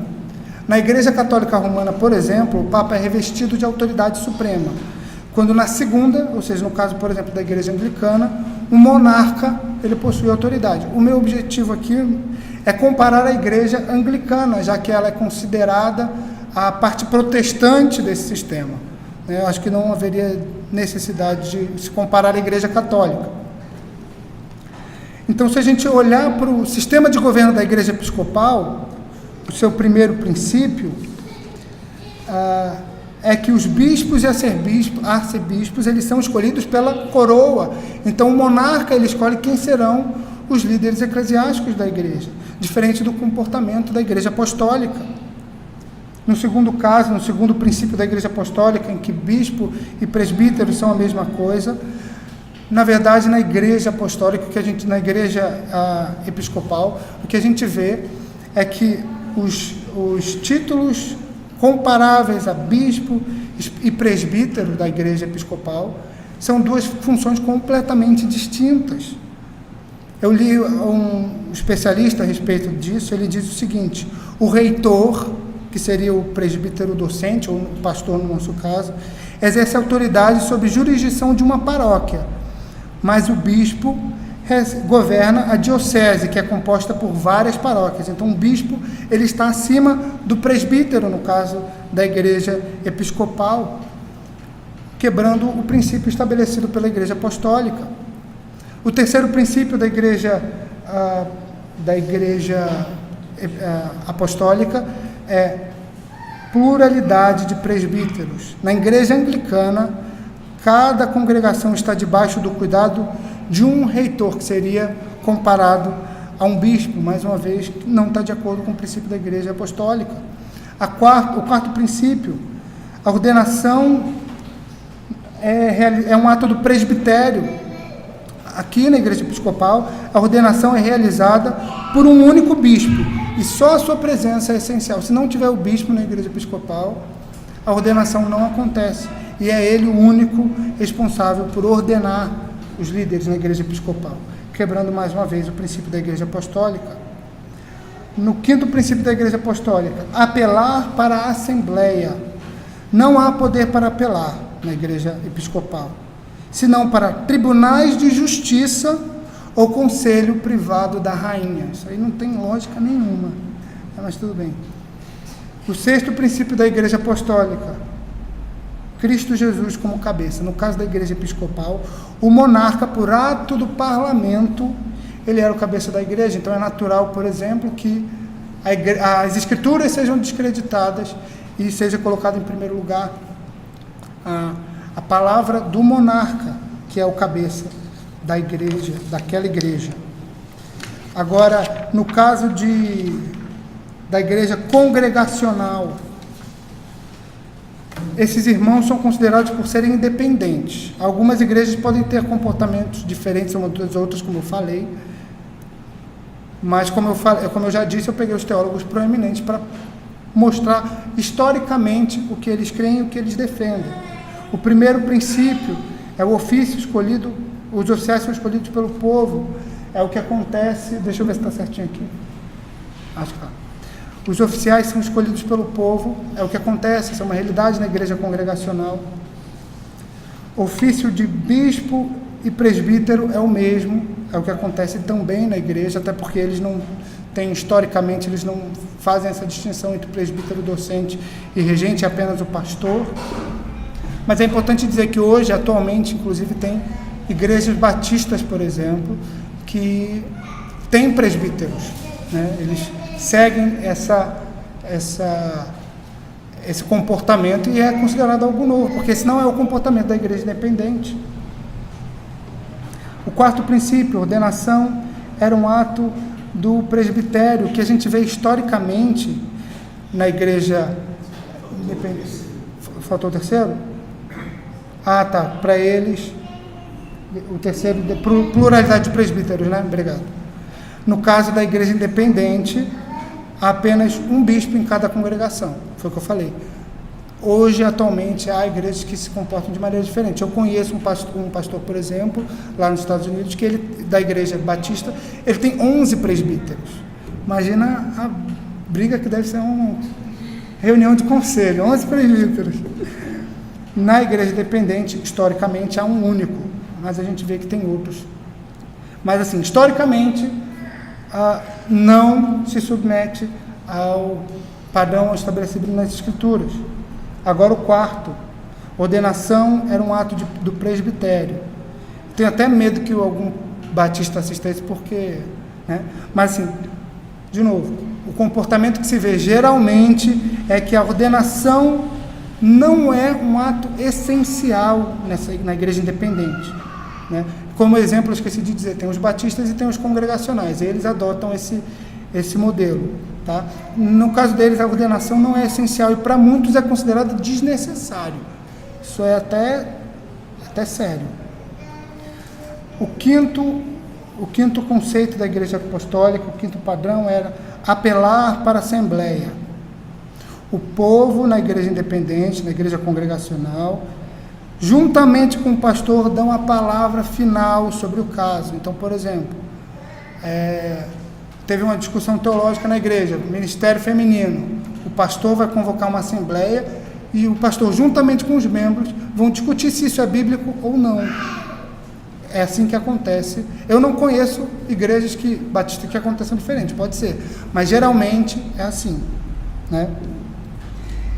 Na igreja católica romana, por exemplo, o Papa é revestido de autoridade suprema, quando na segunda, ou seja, no caso, por exemplo, da igreja anglicana, um monarca, ele possui autoridade. O meu objetivo aqui é comparar a igreja anglicana, já que ela é considerada a parte protestante desse sistema. Eu acho que não haveria necessidade de se comparar à igreja católica. Então, se a gente olhar para o sistema de governo da igreja episcopal, o seu primeiro princípio é que os bispos e arcebispos, eles são escolhidos pela coroa. Então, o monarca, ele escolhe quem serão os líderes eclesiásticos da igreja, diferente do comportamento da igreja apostólica. No segundo caso, no segundo princípio da igreja apostólica, em que bispo e presbítero são a mesma coisa, na verdade, na igreja apostólica, na igreja episcopal, o que a gente vê é que os títulos comparáveis a bispo e presbítero da igreja episcopal são duas funções completamente distintas. Eu li um especialista a respeito disso, ele diz o seguinte: o reitor, que seria o presbítero docente, ou o pastor no nosso caso, exerce autoridade sobre jurisdição de uma paróquia, mas o bispo governa a diocese, que é composta por várias paróquias. Então, o bispo, ele está acima do presbítero, no caso da igreja episcopal, quebrando o princípio estabelecido pela igreja apostólica. O terceiro princípio da igreja apostólica é pluralidade de presbíteros. Na igreja anglicana, cada congregação está debaixo do cuidado de um reitor, que seria comparado a um bispo, mais uma vez, que não está de acordo com o princípio da igreja apostólica. O quarto princípio, a ordenação é um ato do presbitério. Aqui na igreja episcopal, a ordenação é realizada por um único bispo, e só a sua presença é essencial. Se não tiver o bispo na igreja episcopal, a ordenação não acontece, e é ele o único responsável por ordenar os líderes na igreja episcopal, quebrando mais uma vez o princípio da igreja apostólica. No quinto princípio da igreja apostólica, apelar para a assembleia. Não há poder para apelar na igreja episcopal, senão para tribunais de justiça ou conselho privado da rainha. Isso aí não tem lógica nenhuma, mas tudo bem. O sexto princípio da igreja apostólica, Cristo Jesus como cabeça. No caso da igreja episcopal, o monarca, por ato do parlamento, ele era o cabeça da igreja. Então é natural, por exemplo, que as escrituras sejam descreditadas e seja colocado em primeiro lugar a palavra do monarca, que é o cabeça da igreja, daquela igreja. Agora, no caso da igreja congregacional, esses irmãos são considerados por serem independentes. Algumas igrejas podem ter comportamentos diferentes umas das outras, como eu falei, mas como eu já disse, eu peguei os teólogos proeminentes para mostrar historicamente o que eles creem e o que eles defendem. O primeiro princípio é o ofício escolhido, os oficiais são escolhidos pelo povo, é o que acontece, deixa eu ver se está certinho aqui, acho que está. Os oficiais são escolhidos pelo povo, é o que acontece, isso é uma realidade na igreja congregacional. Ofício de bispo e presbítero é o mesmo, é o que acontece também na igreja, até porque eles não têm, historicamente, eles não fazem essa distinção entre presbítero, docente e regente, é apenas o pastor. Mas é importante dizer que hoje, atualmente, inclusive, tem igrejas batistas, por exemplo, que têm presbíteros, né? Eles seguem esse comportamento e é considerado algo novo, porque esse não é o comportamento da igreja independente. O quarto princípio, ordenação, era um ato do presbitério, que a gente vê historicamente na igreja independente. Faltou o terceiro? Ah, tá, para eles, o terceiro, pluralidade de presbíteros, né? Obrigado. No caso da igreja independente, há apenas um bispo em cada congregação, foi o que eu falei. Hoje, atualmente, há igrejas que se comportam de maneira diferente. Eu conheço um pastor, por exemplo, lá nos Estados Unidos, que ele, da igreja batista, ele tem 11 presbíteros. Imagina a briga que deve ser uma reunião de conselho, 11 presbíteros. Na igreja independente, historicamente, há um único, mas a gente vê que tem outros Mas, assim, historicamente, não se submete ao padrão estabelecido nas Escrituras. Agora, o quarto, ordenação era um ato do presbitério. Tenho até medo que algum batista assista isso, porque... né? Mas, assim, de novo, o comportamento que se vê geralmente é que a ordenação não é um ato essencial na igreja independente, né? Como exemplo, eu esqueci de dizer, tem os batistas e tem os congregacionais, eles adotam esse modelo, tá? No caso deles, a ordenação não é essencial e para muitos é considerado desnecessário. Isso é até sério. O quinto conceito da igreja apostólica, o quinto padrão era apelar para a assembleia. O povo na igreja independente, na igreja congregacional, juntamente com o pastor, dão a palavra final sobre o caso. Então, por exemplo, teve uma discussão teológica na igreja, ministério feminino. O pastor vai convocar uma assembleia e o pastor, juntamente com os membros, vão discutir se isso é bíblico ou não. É assim que acontece. Eu não conheço igrejas batistas que aconteçam diferente, pode ser, mas geralmente é assim, né?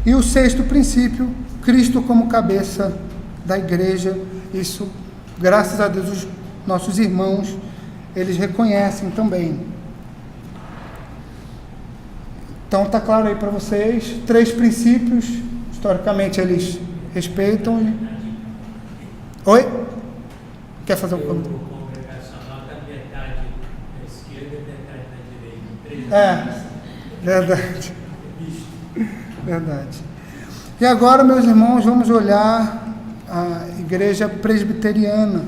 E o sexto princípio, Cristo como cabeça da igreja. Isso, graças a Deus, os nossos irmãos, eles reconhecem também. Então está claro aí para vocês, 3 princípios, historicamente eles respeitam. Oi? Quer fazer um comentário? O congregacional está metade da esquerda e metade da direita. Verdade. Verdade. E agora, meus irmãos, vamos olhar a igreja presbiteriana.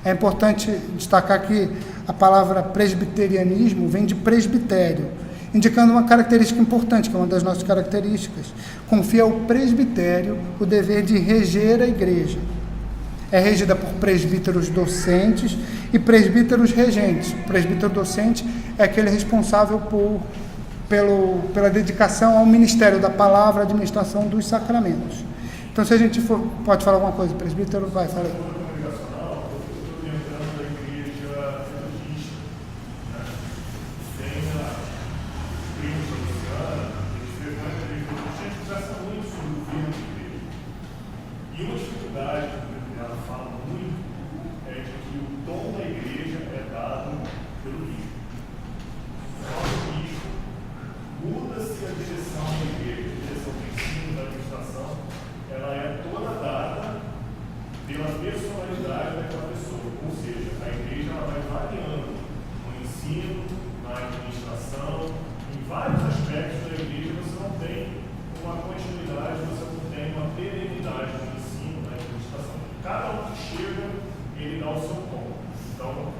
É importante destacar que a palavra presbiterianismo vem de presbitério, indicando uma característica importante, que é uma das nossas características. Confia ao presbitério o dever de reger a igreja. É regida por presbíteros docentes e presbíteros regentes. O presbítero docente é aquele responsável pela dedicação ao ministério da palavra, administração dos sacramentos. Então, se a gente pode falar alguma coisa, presbítero, vai, fala aí. E uma dificuldade que ela fala muito é de que o dom da igreja é dado pelo bispo. Só o bispo muda-se a direção da igreja, a direção do ensino, da administração, ela é toda dada pela personalidade daquela pessoa. Ou seja, a igreja ela vai variando no ensino, na administração, em vários aspectos da igreja você não tem uma continuidade, você não tem uma perenidade no ensino, na administração. Cada um que chega, ele dá o seu tom. Então,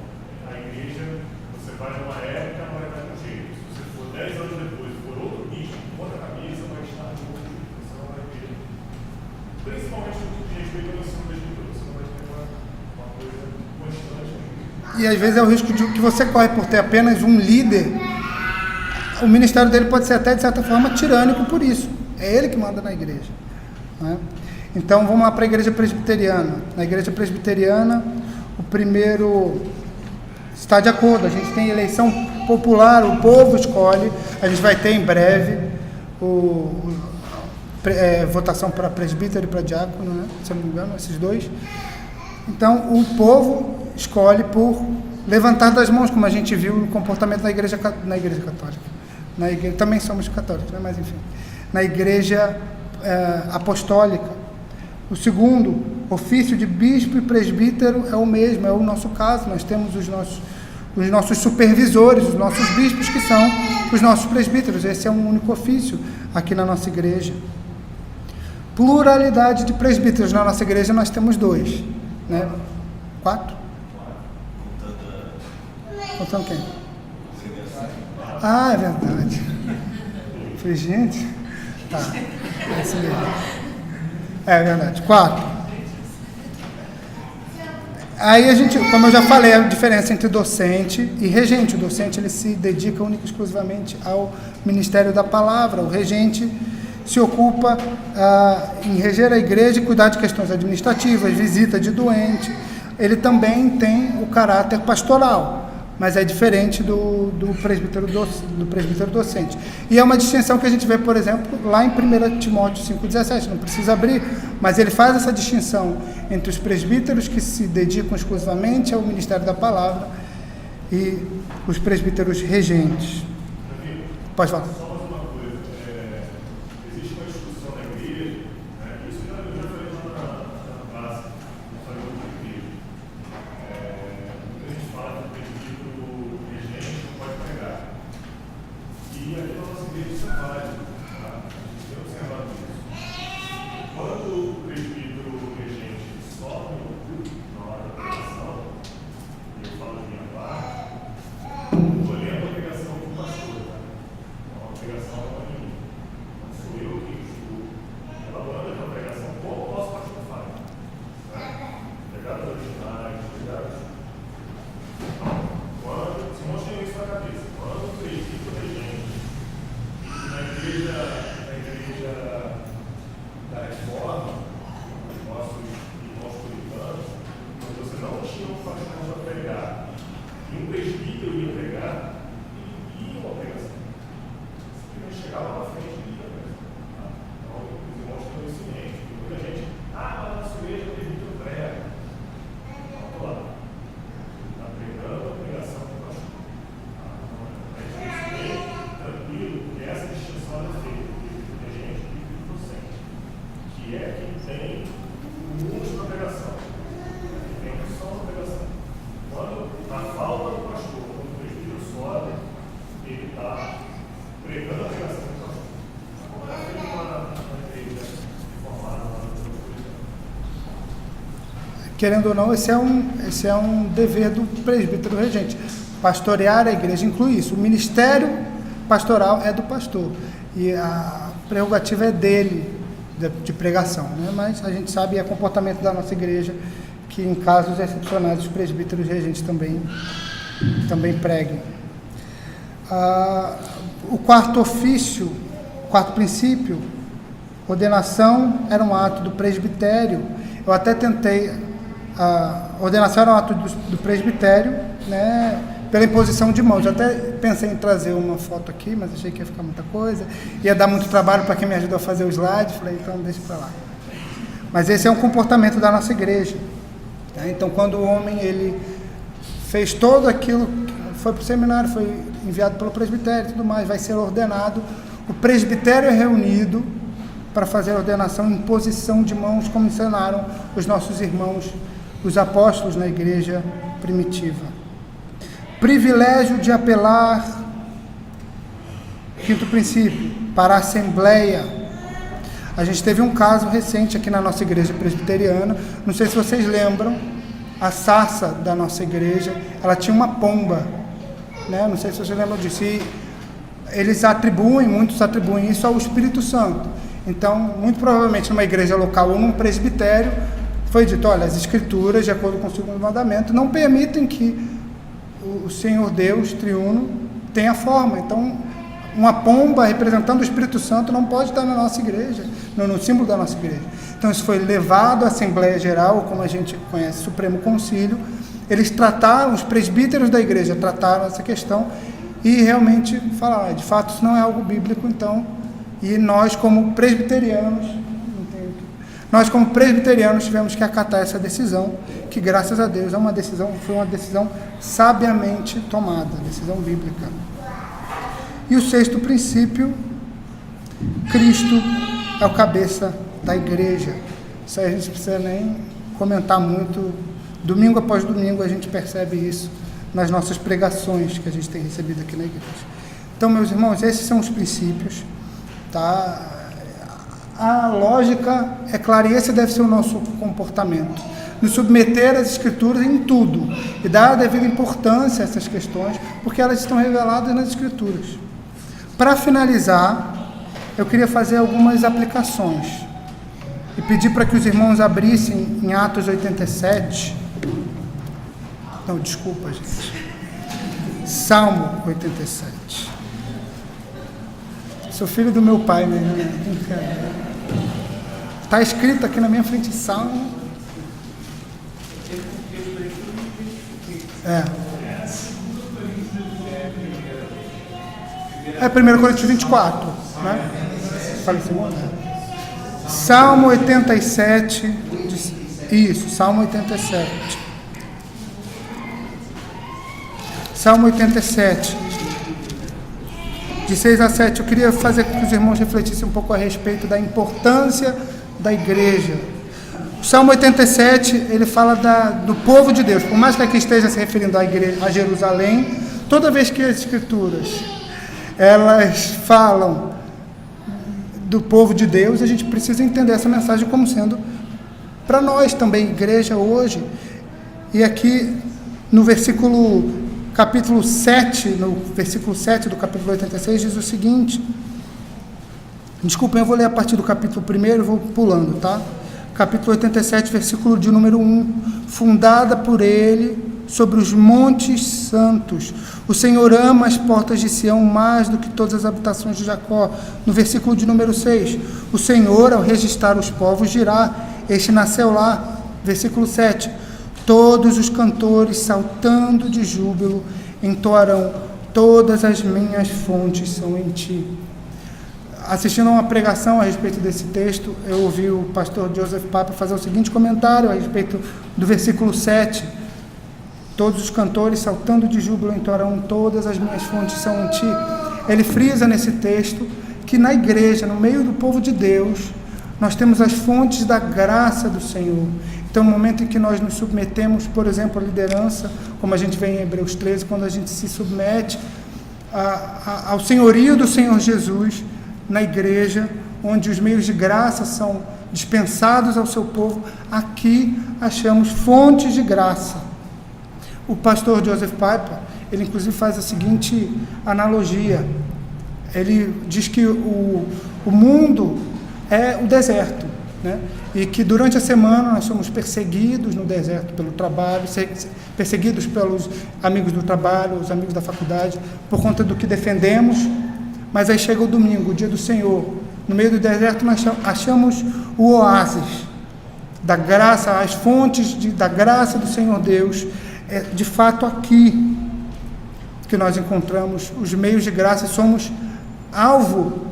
a igreja, você vai numa época, vai estar de um jeito. Se você for 10 anos depois, for outro bicho, outra camisa, vai estar de outro jeito. Você não vai ter, principalmente no que diz respeito ao ensino da escritura, você não vai ter uma coisa constante. E às vezes é o risco que você corre por ter apenas um líder. O ministério dele pode ser até, de certa forma, tirânico por isso. É ele que manda na igreja, né? Então, vamos lá para a igreja presbiteriana. Na igreja presbiteriana, o primeiro está de acordo. A gente tem eleição popular, o povo escolhe. A gente vai ter em breve votação para presbítero e para diácono, né? Se eu não me engano, esses dois. Então, o povo escolhe por levantar das mãos, como a gente viu no comportamento na igreja católica. Também somos católicos, né? Mas enfim. Na igreja apostólica. O segundo, ofício de bispo e presbítero é o mesmo, é o nosso caso. Nós temos os nossos supervisores, os nossos bispos, que são os nossos presbíteros. Esse é um único ofício aqui na nossa igreja. Pluralidade de presbíteros. Na nossa igreja nós temos 2, né? 4? Contando quem? Ah, é verdade. Falei, gente, tá, é isso mesmo. É verdade, 4. Aí a gente, como eu já falei, a diferença entre docente e regente. O docente ele se dedica única e exclusivamente ao ministério da palavra. O regente se ocupa em reger a igreja e cuidar de questões administrativas, visita de doente, ele também tem o caráter pastoral, mas é diferente do presbítero docente. E é uma distinção que a gente vê, por exemplo, lá em 1 Timóteo 5,17, não precisa abrir, mas ele faz essa distinção entre os presbíteros que se dedicam exclusivamente ao ministério da palavra e os presbíteros regentes. Pode falar. Só mais uma coisa, existe uma discussão na igreja, isso eu já falei na classe, não falei outra igreja. A gente fala que o presbítero regente não pode pregar. E aqui na nossa igreja isso é válido, tá? A gente tem observado isso. Quando o presbítero regente sobe no culto, na hora da pregação, e eu falo de minha parte, estou lendo a pregação do pastor, tá? Uma pregação não é minha. Não sou eu que estou elaborando a pregação como o nosso pastor faz. Pegadas originais, pegadas. Quando, se mostra isso na cabeça, quando o presbítero regente, na igreja da reforma, os nossos irmãos puritanos, quando você não tinha um pastor para pregar, e um presbítero ia pregar, e ia uma pregação. Simplesmente chegava na frente e ia pregar. Então, os irmãos têm isso em mente. Muita gente, mas na nossa igreja o presbítero prega. Vamos lá. Está pregando a pregação do pastor. A gente tem isso bem tranquilo, porque essa distinção é feita entre regente e presbítero docente, que é quem tem o uso da pregação, quem tem a função da pregação. Quando, na falta do pastor, quando o presbítero sobe, ele está pregando a pregação do pastor. Como é feito na igreja formada lá no Puritano. Querendo ou não, esse é um dever do presbítero regente. Pastorear a igreja inclui isso. O ministério pastoral é do pastor e a prerrogativa é dele, de pregação, né? Mas a gente sabe, é comportamento da nossa igreja, que em casos excepcionais os presbíteros regentes também preguem. O quarto ofício, quarto princípio, ordenação era um ato do presbitério. Eu até tentei, a ordenação era um ato do presbitério, né, pela imposição de mãos. Eu até pensei em trazer uma foto aqui, mas achei que ia ficar muita coisa, ia dar muito trabalho para quem me ajudou a fazer o slide, falei, então deixa para lá. Mas esse é um comportamento da nossa igreja. Então, quando o homem ele fez todo aquilo, foi para o seminário, foi enviado pelo presbitério e tudo mais, vai ser ordenado, o presbitério é reunido para fazer a ordenação, imposição de mãos, como ensinaram os nossos irmãos, os apóstolos na igreja primitiva. Privilégio de apelar, quinto princípio, para a assembleia. A gente teve um caso recente aqui na nossa igreja presbiteriana, não sei se vocês lembram, a sarça da nossa igreja, ela tinha uma pomba, né? Não sei se vocês lembram disso, e muitos atribuem isso ao Espírito Santo. Então, muito provavelmente numa igreja local ou num presbitério, foi dito, olha, as escrituras, de acordo com o segundo mandamento, não permitem que o Senhor Deus triuno tenha forma. Então, uma pomba representando o Espírito Santo não pode estar na nossa igreja, no símbolo da nossa igreja. Então isso foi levado à Assembleia Geral, como a gente conhece, Supremo Concílio. Eles trataram, os presbíteros da igreja trataram essa questão e realmente falaram, de fato isso não é algo bíblico, então, e nós como presbiterianos tivemos que acatar essa decisão, que graças a Deus foi uma decisão sabiamente tomada, decisão bíblica. E o sexto princípio, Cristo é o cabeça da igreja. Isso aí a gente não precisa nem comentar muito. Domingo após domingo a gente percebe isso nas nossas pregações que a gente tem recebido aqui na igreja. Então, meus irmãos, esses são os princípios, tá? A lógica é clara e esse deve ser o nosso comportamento. Nos submeter às escrituras em tudo e dar a devida importância a essas questões, porque elas estão reveladas nas escrituras. Para finalizar, eu queria fazer algumas aplicações e pedir para que os irmãos abrissem em Atos 87. Não, desculpa, gente. Salmo 87. Sou filho do meu pai, né? Está escrito aqui na minha frente, Salmo. É 1 Coríntios 24, né? Fala, Simone. Salmo 87, isso, Salmo 87. Salmo 87, de 6 a 7. Eu queria fazer com que os irmãos refletissem um pouco a respeito da importância da igreja. O Salmo 87, ele fala do povo de Deus. Por mais que aqui esteja se referindo à igreja, a Jerusalém, toda vez que as escrituras elas falam do povo de Deus, a gente precisa entender essa mensagem como sendo para nós também, igreja hoje. E aqui no capítulo 7, no versículo 7 do capítulo 86, diz o seguinte, desculpem, eu vou ler a partir do capítulo 1 e vou pulando, tá? Capítulo 87, versículo de número 1, fundada por ele sobre os montes santos, o Senhor ama as portas de Sião mais do que todas as habitações de Jacó. No versículo de número 6, o Senhor, ao registrar os povos, dirá, este nasceu lá. Versículo 7, todos os cantores, saltando de júbilo, entoarão, todas as minhas fontes são em ti. Assistindo a uma pregação a respeito desse texto, eu ouvi o pastor Joseph Piper fazer o seguinte comentário a respeito do versículo 7, todos os cantores, saltando de júbilo, entoarão, todas as minhas fontes são em ti. Ele frisa nesse texto que na igreja, no meio do povo de Deus, nós temos as fontes da graça do Senhor. Então, no momento em que nós nos submetemos, por exemplo, à liderança, como a gente vê em Hebreus 13, quando a gente se submete ao senhorio do Senhor Jesus na igreja, onde os meios de graça são dispensados ao seu povo, aqui achamos fontes de graça. O pastor Joseph Piper, ele inclusive faz a seguinte analogia. Ele diz que o mundo é o deserto, né? E que durante a semana nós somos perseguidos no deserto pelo trabalho, perseguidos pelos amigos do trabalho, os amigos da faculdade, por conta do que defendemos, mas aí chega o domingo, o dia do Senhor. No meio do deserto nós achamos o oásis da graça, as fontes da graça do Senhor Deus. É de fato aqui que nós encontramos os meios de graça e somos alvo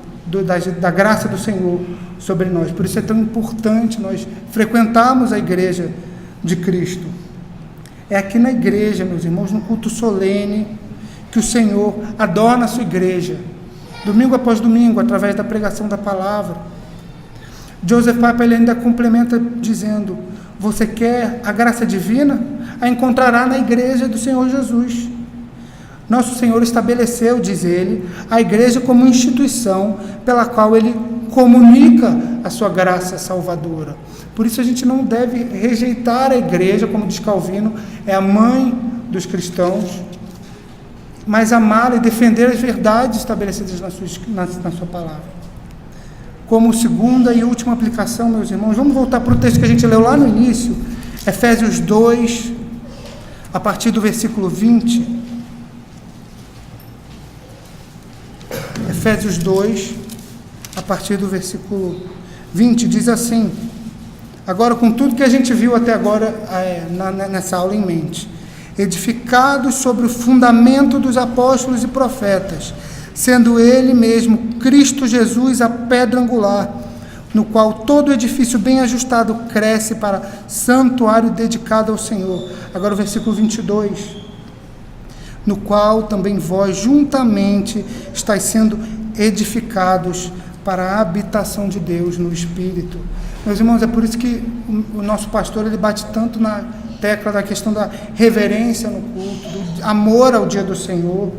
da graça do Senhor sobre nós. Por isso é tão importante nós frequentarmos a igreja de Cristo. É aqui na igreja, meus irmãos, no culto solene, que o Senhor adorna a sua igreja, domingo após domingo, através da pregação da palavra. Joseph Piper ele ainda complementa dizendo, você quer a graça divina? A encontrará na igreja do Senhor Jesus. Nosso Senhor estabeleceu, diz ele, a igreja como instituição pela qual ele comunica a sua graça salvadora. Por isso a gente não deve rejeitar a igreja, como diz Calvino, é a mãe dos cristãos, mas amá-la e defender as verdades estabelecidas na sua palavra. Como segunda e última aplicação, meus irmãos, vamos voltar para o texto que a gente leu lá no início, Efésios 2, a partir do versículo 20. Efésios 2, a partir do versículo 20, diz assim, agora com tudo que a gente viu até agora nessa aula em mente, edificados sobre o fundamento dos apóstolos e profetas, sendo ele mesmo, Cristo Jesus, a pedra angular, no qual todo edifício bem ajustado cresce para santuário dedicado ao Senhor. Agora o versículo 22, no qual também vós juntamente estáis sendo edificados para a habitação de Deus no Espírito. Meus irmãos, é por isso que o nosso pastor ele bate tanto na tecla da questão da reverência no culto, do amor ao dia do Senhor,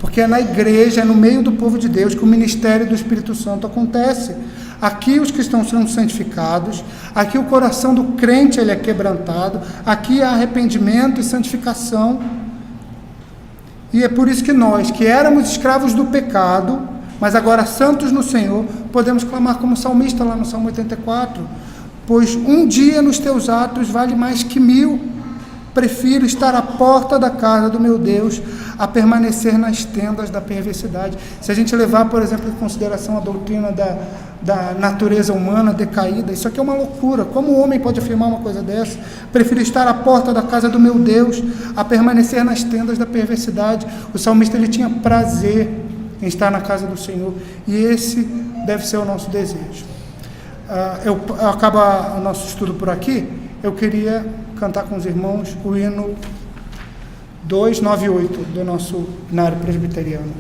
porque é na igreja, é no meio do povo de Deus que o ministério do Espírito Santo acontece. Aqui os cristãos são santificados, aqui o coração do crente ele é quebrantado, aqui há arrependimento e santificação. E é por isso que nós, que éramos escravos do pecado, mas agora santos no Senhor, podemos clamar como salmista lá no Salmo 84, pois um dia nos teus atos vale mais que 1000. Prefiro estar à porta da casa do meu Deus a permanecer nas tendas da perversidade. Se a gente levar, por exemplo, em consideração a doutrina da natureza humana decaída, isso aqui é uma loucura. Como o homem pode afirmar uma coisa dessa? Prefiro estar à porta da casa do meu Deus a permanecer nas tendas da perversidade. O salmista, ele tinha prazer em estar na casa do Senhor, e esse deve ser o nosso desejo. Eu acabo o nosso estudo por aqui. Eu queria cantar com os irmãos o hino 298 do nosso Inário Presbiteriano.